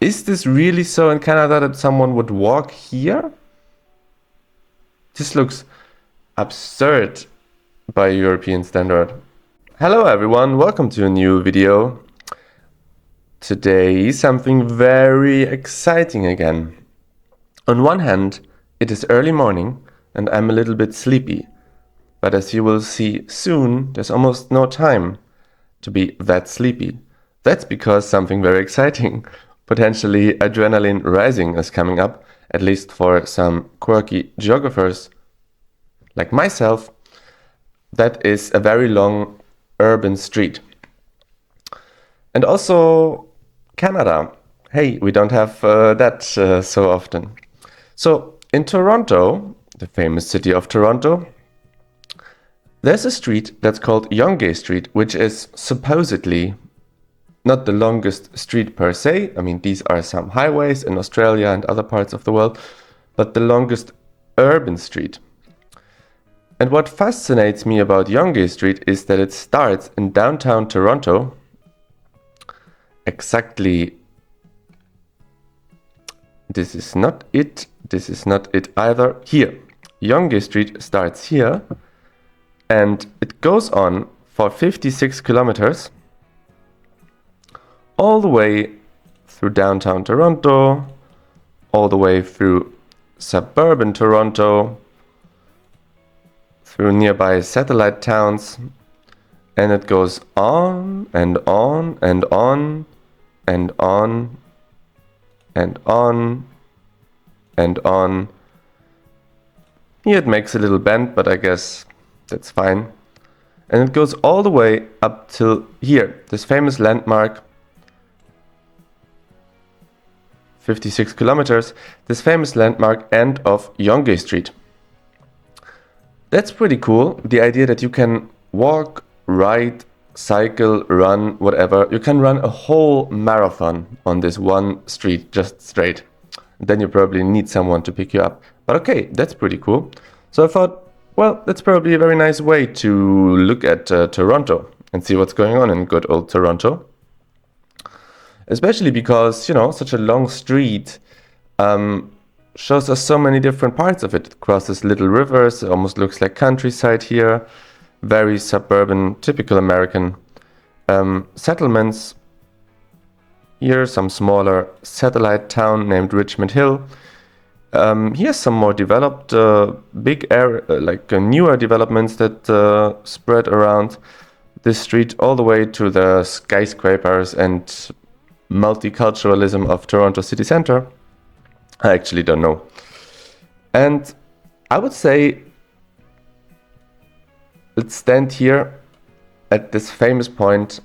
Is this really so in Canada that someone would walk here? This looks absurd by European standard. Hello everyone, welcome to a new video. Today something very exciting again. On one hand, it is early morning and I'm a little bit sleepy. But as you will see soon, there's almost no time to be that sleepy. That's because something very exciting, potentially adrenaline rising, is coming up, at least for some quirky geographers like myself. That is a very long urban street. And also Canada. Hey, we don't have that so often. So in Toronto, the famous city of Toronto, there's a street that's called Yonge Street, which is supposedly not the longest street per se. I mean, these are some highways in Australia and other parts of the world, but the longest urban street. And what fascinates me about Yonge Street is that it starts in downtown Toronto, exactly. This is not it either. Here, Yonge Street starts here, and it goes on for 56 kilometers all the way through downtown Toronto, all the way through suburban Toronto, through nearby satellite towns, and it goes on and on and on and on and on and on. Here it makes a little bend, but I guess that's fine. And it goes all the way up till here, this famous landmark, 56 kilometers, this famous landmark, end of Yonge Street. That's pretty cool, the idea that you can walk, ride, cycle, run, whatever. You can run a whole marathon on this one street, just straight. Then you probably need someone to pick you up. But okay, that's pretty cool. So I thought, well, that's probably a very nice way to look at Toronto and see what's going on in good old Toronto. Especially because, such a long street shows us so many different parts of it. It crosses little rivers, it almost looks like countryside here. Very suburban, typical American settlements. Here, some smaller satellite town named Richmond Hill. Here's some more developed, big area, newer developments that spread around this street all the way to the skyscrapers and multiculturalism of Toronto city center. I actually don't know. And I would say let's stand here at this famous point,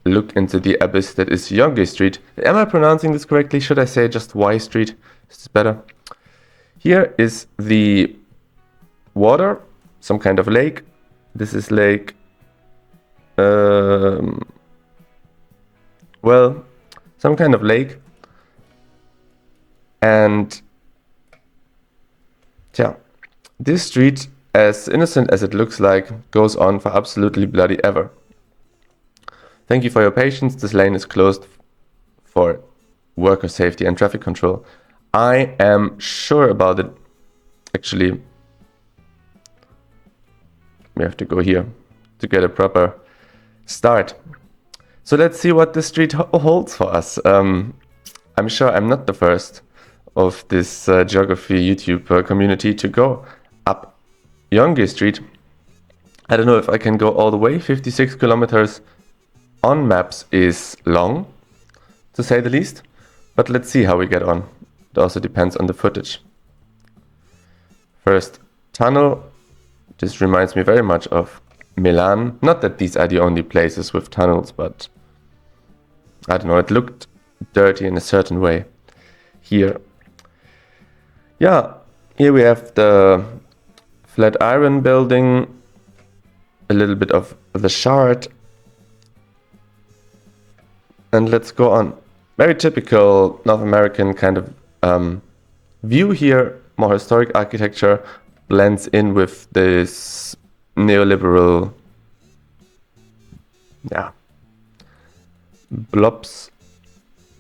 look into the abyss that is Yonge Street. Am I pronouncing this correctly? Should I say just Y Street? Is this better? Here is the water, some kind of lake. This is lake, some kind of lake. And this street, as innocent as it looks like, goes on for absolutely bloody ever. Thank you for your patience. This lane is closed for worker safety and traffic control. I am sure about it. Actually, we have to go here to get a proper start. So let's see what this street holds for us. I'm sure I'm not the first of this geography YouTube community to go up Yonge Street. I don't know if I can go all the way. 56 kilometers on maps is long, to say the least, but let's see how we get on. It also depends on the footage. First, tunnel. This reminds me very much of Milan. Not that these are the only places with tunnels, but I don't know, it looked dirty in a certain way. Here we have the Flatiron building, a little bit of the Shard. And let's go on. Very typical North American kind of view here. More historic architecture blends in with this neoliberal blobs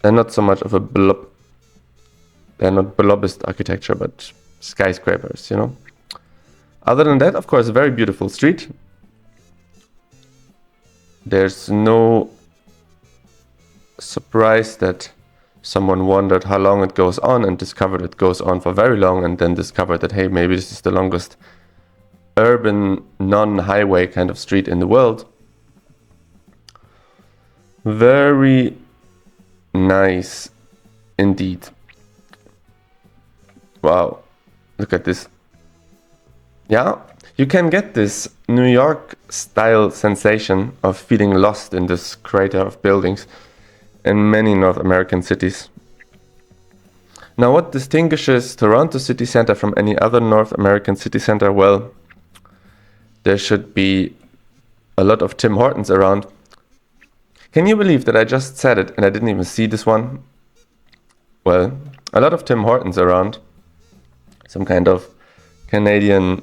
They're not so much of a blob. They're not blobist architecture, but skyscrapers, you know. Other than that, of course, a very beautiful street. There's no surprise that someone wondered how long it goes on and discovered it goes on for very long, and then discovered that, hey, maybe this is the longest urban non-highway kind of street in the world. Very nice indeed. Wow, look at this. Yeah, you can get this New York style sensation of feeling lost in this crater of buildings in many North American cities. Now, what distinguishes Toronto city center from any other North American city center? Well, there should be a lot of Tim Hortons around. Can you believe that I just said it and I didn't even see this one? Well, a lot of Tim Hortons around. Some kind of Canadian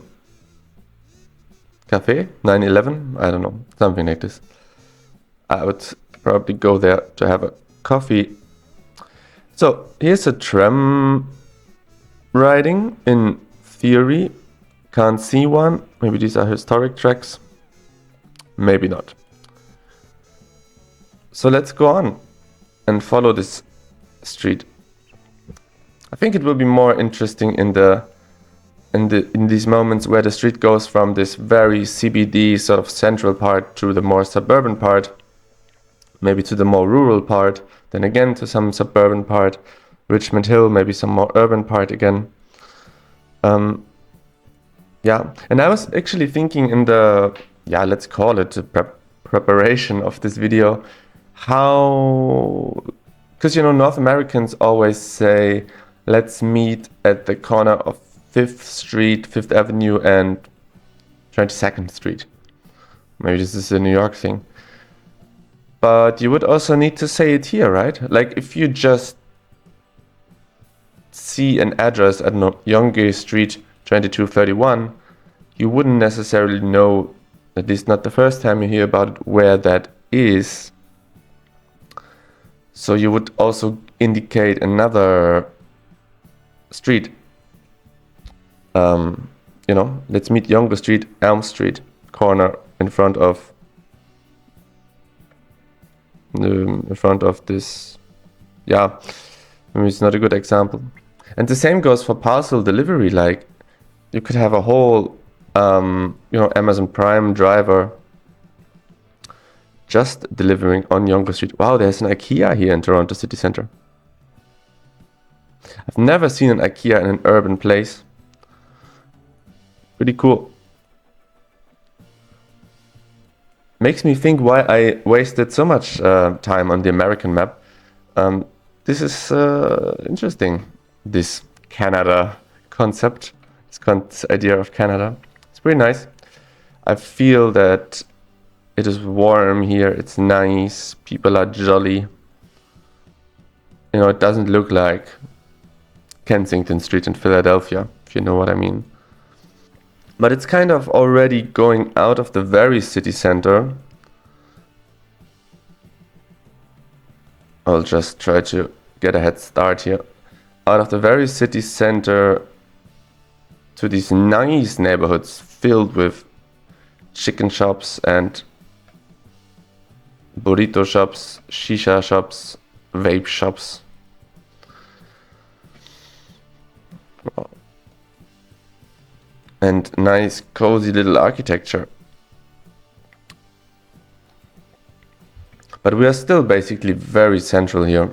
cafe, 9-11, I don't know, something like this. I would probably go there to have a coffee. So here's a tram riding in theory. Can't see one. Maybe these are historic tracks. Maybe not. So let's go on and follow this street. I think it will be more interesting in these moments where the street goes from this very CBD sort of central part to the more suburban part, maybe to the more rural part, then again to some suburban part, Richmond Hill, maybe some more urban part again. Yeah, and I was actually thinking in the, let's call it the preparation of this video, how, because you know, North Americans always say, let's meet at the corner of 5th Street, 5th Avenue and 22nd Street. Maybe this is a New York thing. But you would also need to say it here, right? Like if you just see an address at Yonge Street 2231, you wouldn't necessarily know, at least not the first time you hear about it, where that is. So you would also indicate another street. You know, let's meet Yonge Street, Elm Street, corner in front of this. Yeah, maybe it's not a good example. And the same goes for parcel delivery. Like you could have a whole, Amazon Prime driver just delivering on Yonge Street. Wow, there's an IKEA here in Toronto city center. I've never seen an IKEA in an urban place. Pretty cool. Makes me think why I wasted so much time on the American map. This is interesting, this Canada concept, this idea of Canada. It's pretty nice. I feel that it is warm here, it's nice, people are jolly. You know, it doesn't look like Kensington Street in Philadelphia, if you know what I mean. But it's kind of already going out of the very city center. I'll just try to get a head start here. Out of the very city center to these nice neighborhoods filled with chicken shops and burrito shops, shisha shops, vape shops. And nice, cozy little architecture. But we are still basically very central here.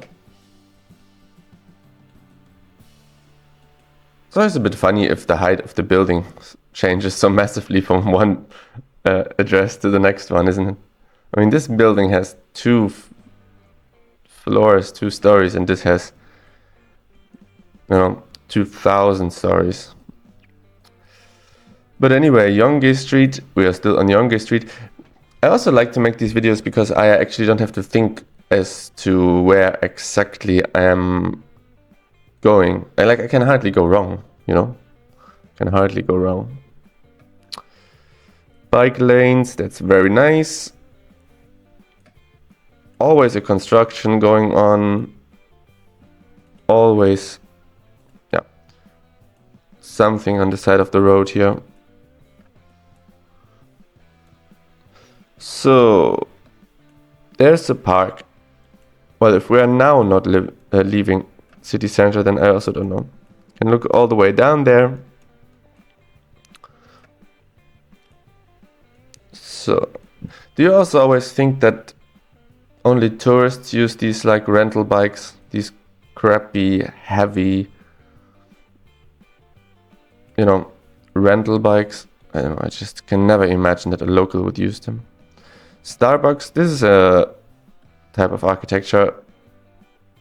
So it's a bit funny if the height of the building changes so massively from one address to the next one, isn't it? I mean, this building has 2 floors, 2 stories, and this has, 2,000 stories. But anyway, Yonge Street, we are still on Yonge Street. I also like to make these videos because I actually don't have to think as to where exactly I am going. I can hardly go wrong, Can hardly go wrong. Bike lanes, that's very nice. Always a construction going on. always, yeah, something on the side of the road here. So there's a park. Well, if we are now not leaving city center, then I also don't know. You can look all the way down there. So, do you also always think that only tourists use these like rental bikes, these crappy, heavy, you know, rental bikes? I don't know, I just can never imagine that a local would use them. Starbucks, this is a type of architecture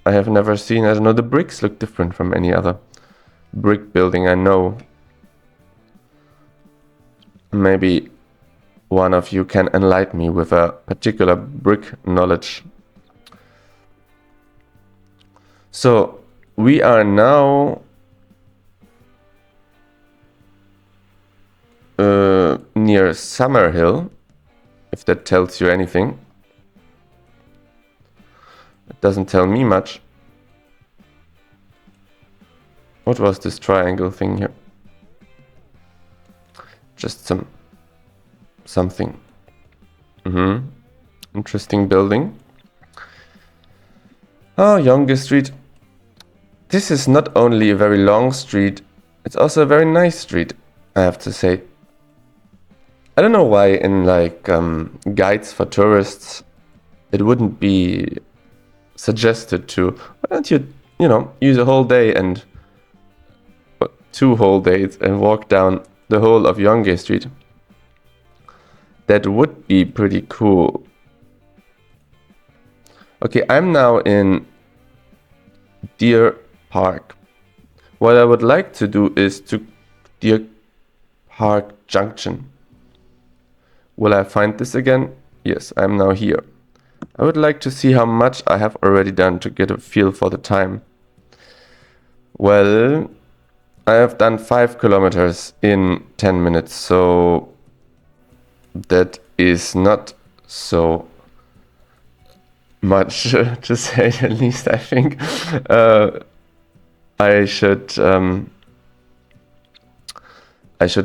I have never seen. I don't know, the bricks look different from any other brick building I know. Maybe one of you can enlighten me with a particular brick knowledge. So we are now near Summerhill, if that tells you anything. It doesn't tell me much. What was this triangle thing here? Just something. Interesting building. Oh, Yonge Street. This is not only a very long street, it's also a very nice street, I have to say. I don't know why in like guides for tourists it wouldn't be suggested to, why don't you, use a whole day and 2 whole days and walk down the whole of Yonge Street. That would be pretty cool. Okay, I'm now in Deer Park. What I would like to do is to Deer Park Junction. Will I find this again? Yes, I'm now here. I would like to see how much I have already done to get a feel for the time. Well, I have done 5 kilometers in 10 minutes, so that is not so much to say the least, I think. I should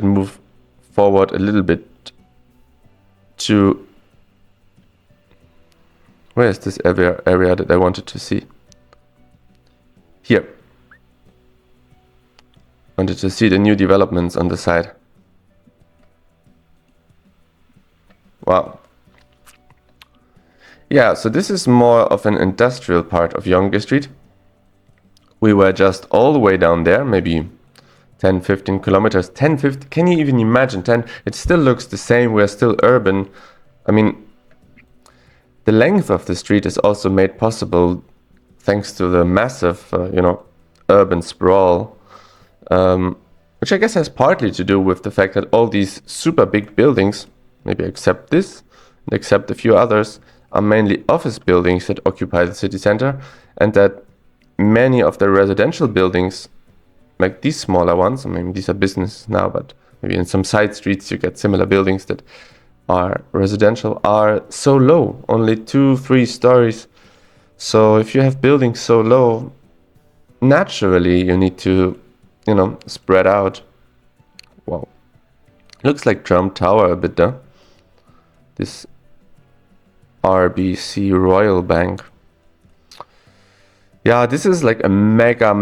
move forward a little bit to... Where is this area that I wanted to see? Here. Wanted to see the new developments on the side. Wow. Yeah, so this is more of an industrial part of Yonge Street. We were just all the way down there, maybe 10, 15 kilometers. 10, 15, can you even imagine 10? It still looks the same, we're still urban. I mean, the length of the street is also made possible thanks to the massive, urban sprawl. Which I guess has partly to do with the fact that all these super big buildings, maybe except this, and except a few others, are mainly office buildings that occupy the city center, and that many of the residential buildings, like these smaller ones, I mean these are business now, but maybe in some side streets you get similar buildings that are residential, are so low, only 2-3 stories. So if you have buildings so low, naturally you need to, spread out. Wow. Looks like Trump Tower a bit, though. This RBC Royal Bank. Yeah, this is like a mega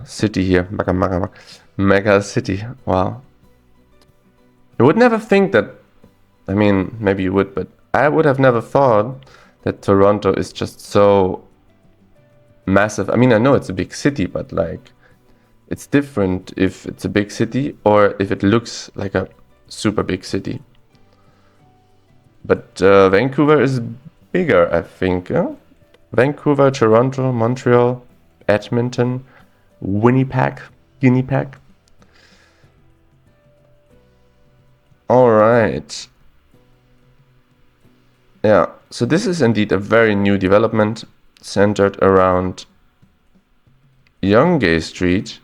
city here. Mega city. Wow. You would never think that, I mean, maybe you would, but I would have never thought that Toronto is just so massive. I mean, I know it's a big city, but like, it's different if it's a big city or if it looks like a super big city. But Vancouver is bigger, I think. Vancouver, Toronto, Montreal, Edmonton, Winnipeg. All right. Yeah, so this is indeed a very new development centered around Yonge Street.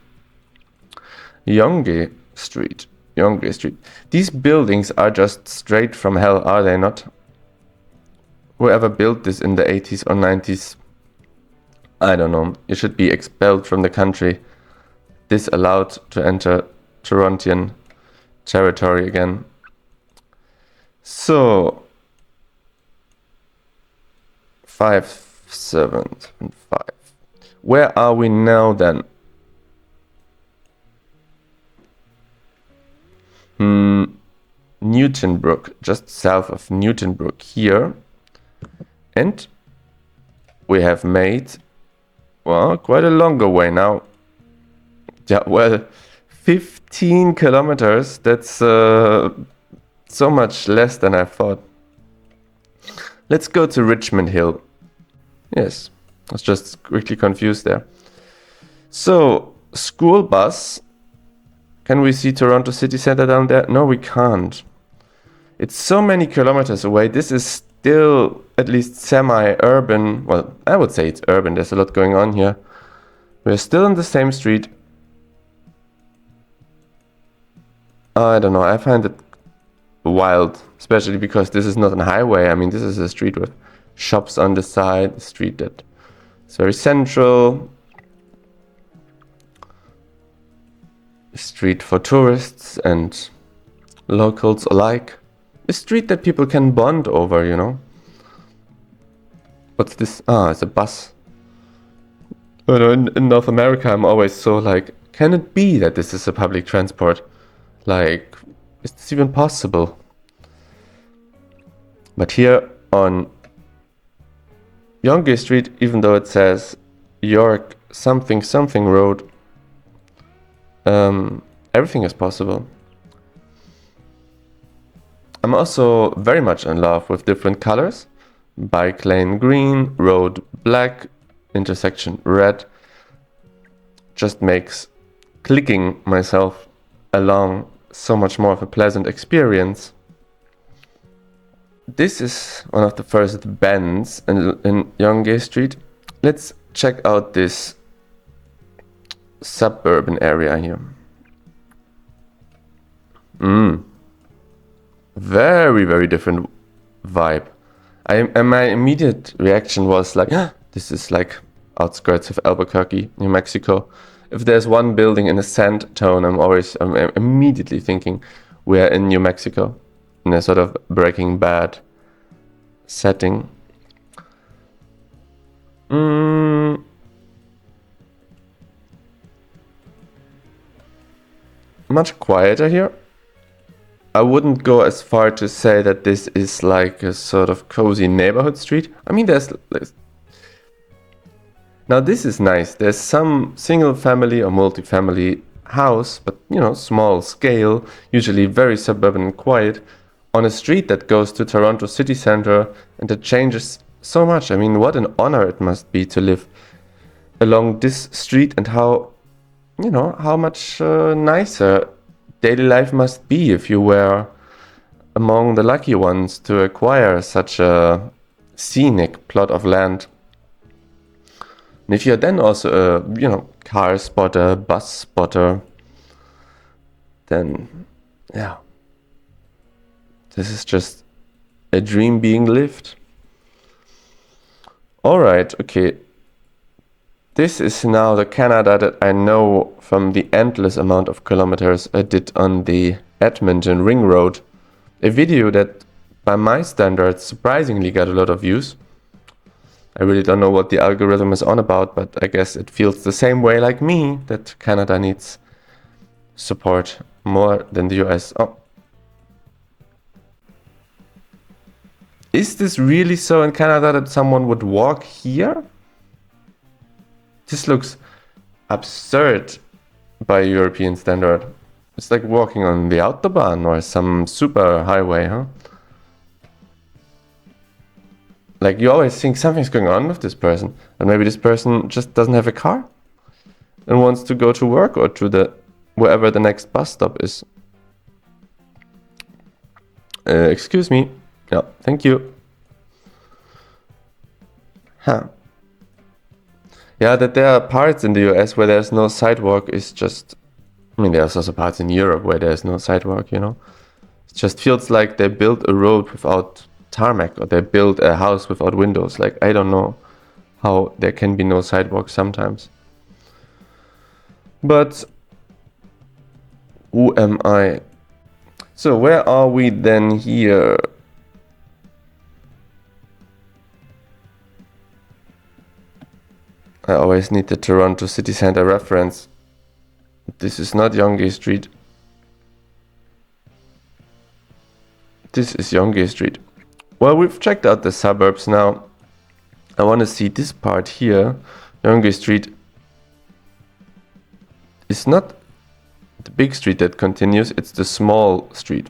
Yonge Street. These buildings are just straight from hell, are they not? Whoever built this in the 80s or 90s, I don't know. You should be expelled from the country. Disallowed to enter Torontian territory again. So 5, 7, 5. Where are we now then? Newtonbrook, just south of Newtonbrook here. And we have made, well, quite a longer way now. Yeah, well, 15 kilometers. That's so much less than I thought. Let's go to Richmond Hill. Yes, I was just quickly confused there. So, school bus. Can we see Toronto city center down there? No, we can't. It's so many kilometers away. This is still at least semi-urban. Well, I would say it's urban. There's a lot going on here. We're still on the same street. I don't know. I find it wild, especially because this is not a highway. I mean, this is a street with shops on the side, a street that is very central. A street for tourists and locals alike. A street that people can bond over, you know. What's this? Ah, it's a bus. You know, in North America, I'm always so like, can it be that this is a public transport? Like, is this even possible? But here on Yonge Street, even though it says York something something road, everything is possible. I'm also very much in love with different colors. Bike lane green, road black, intersection red. Just makes clicking myself along so much more of a pleasant experience. This is one of the first bends in Yonge Street. Let's check out this suburban area here. Very, very different vibe. And my immediate reaction was like, this is like outskirts of Albuquerque, New Mexico. If there's one building in a sand tone, I'm immediately thinking we're in New Mexico, in a sort of Breaking Bad setting. Much quieter here. I wouldn't go as far to say that this is like a sort of cozy neighborhood street. I mean, there's now this is nice. There's some single family or multi-family house, but you know, small scale, usually very suburban and quiet, on a street that goes to Toronto city center, and it changes so much. I mean, what an honor it must be to live along this street, and how, you know, how much nicer daily life must be if you were among the lucky ones to acquire such a scenic plot of land. And if you're then also a, you know, car spotter, bus spotter, then yeah, this is just a dream being lived. All right, okay. This is now the Canada that I know from the endless amount of kilometers I did on the Edmonton Ring Road. A video that, by my standards, surprisingly got a lot of views. I really don't know what the algorithm is on about, but I guess it feels the same way like me, that Canada needs support more than the US. Oh. Is this really so in Canada that someone would walk here? This looks absurd by European standard. It's like walking on the Autobahn or some super highway, huh? Like, you always think something's going on with this person, and maybe this person just doesn't have a car and wants to go to work or to the wherever the next bus stop is. Excuse me. Yeah, thank you. Huh. Yeah, that there are parts in the US where there's no sidewalk is just... I mean, there's also parts in Europe where there's no sidewalk, you know? It just feels like they built a road without tarmac, or they built a house without windows. Like, I don't know how there can be no sidewalk sometimes. But who am I? So where are we then here? I always need the Toronto city center reference. This is not Yonge Street. This is Yonge Street. Well, we've checked out the suburbs now. I want to see this part here. Yonge Street is not the big street that continues, it's the small street.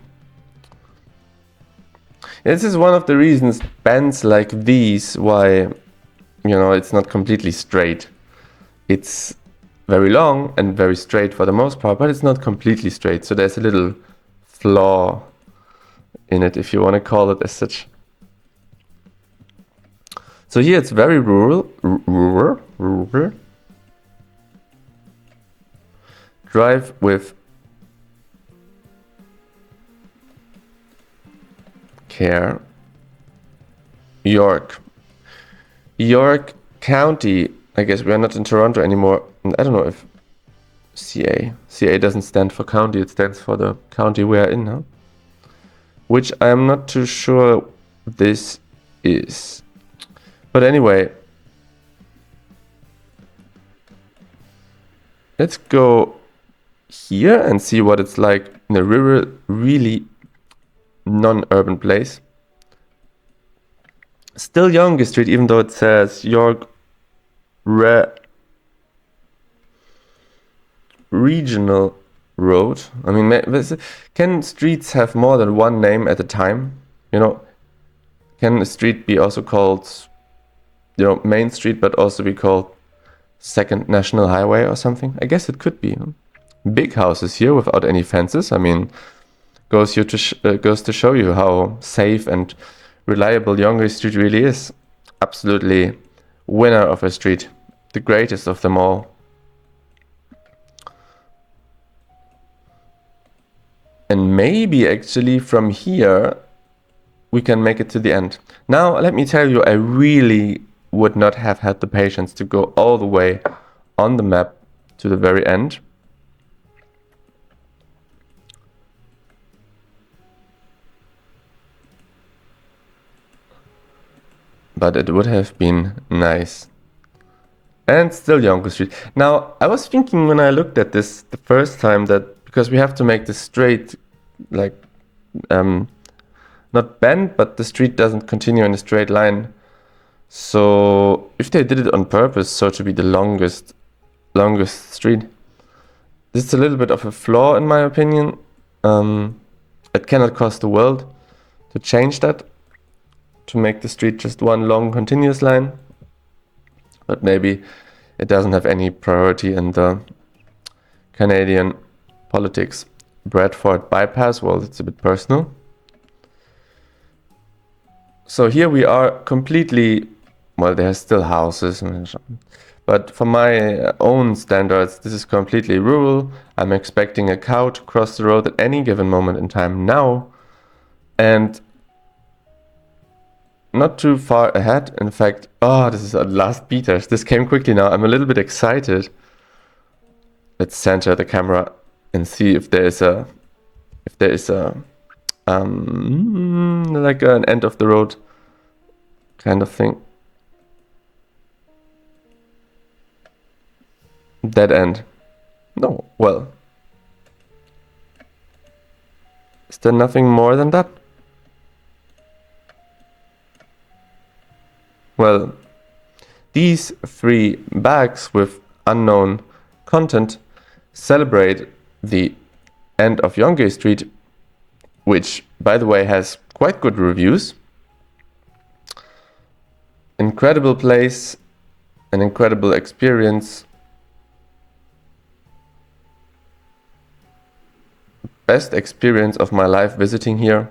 This is one of the reasons bends like these, why, it's not completely straight. It's very long and very straight for the most part, but it's not completely straight. So there's a little flaw in it, if you want to call it as such. So here it's very rural. Drive with care. York County. I guess we are not in Toronto anymore. And I don't know if CA doesn't stand for county, it stands for the county we are in, huh? Which I am not too sure this is. But anyway, let's go here and see what it's like in a rural, really non-urban place. Still Yonge Street, even though it says York Regional Road. I mean, can streets have more than one name at a time? Can a street be also called, Main Street, but also be called Second National Highway or something? I guess it could be. Big houses here without any fences. I mean, goes to show you how safe and reliable Yonge Street really is. Absolutely winner of a street, the greatest of them all. And maybe actually from here we can make it to the end. Now let me tell you, I really would not have had the patience to go all the way on the map to the very end. But it would have been nice. And still Yonge Street. Now, I was thinking when I looked at this the first time that because we have to make this straight, like, not bend, but the street doesn't continue in a straight line. So if they did it on purpose, so to be the longest street, this is a little bit of a flaw in my opinion. It cannot cost the world to change that, to make the street just one long continuous line. But maybe it doesn't have any priority in the Canadian politics. Bradford bypass, well, it's a bit personal. So here we are completely, well, there's still houses, but for my own standards, this is completely rural. I'm expecting a cow to cross the road at any given moment in time now, and not too far ahead. In fact, this is a last beaters. This came quickly now. I'm a little bit excited. Let's center the camera and see if there is a like an end of the road kind of thing. Dead end. No, well. Is there nothing more than that? Well, these 3 bags with unknown content celebrate the end of Yonge Street, which, by the way, has quite good reviews. Incredible place, an incredible experience. Best experience of my life visiting here.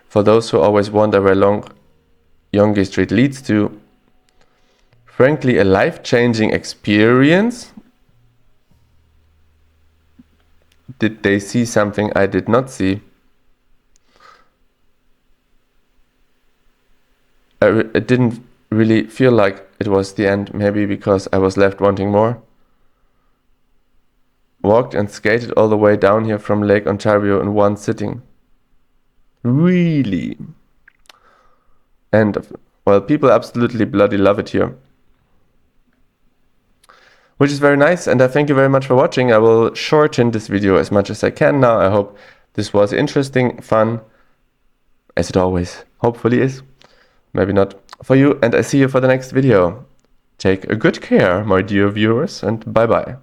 For those who always wonder where Yonge Street leads to, frankly, a life-changing experience. Did they see something I did not see? it didn't really feel like it was the end, maybe because I was left wanting more. Walked and skated all the way down here from Lake Ontario in one sitting. Really? And, well, people absolutely bloody love it here. Which is very nice, and I thank you very much for watching. I will shorten this video as much as I can now. I hope this was interesting, fun, as it always hopefully is. Maybe not for you, and I see you for the next video. Take a good care, my dear viewers, and bye-bye.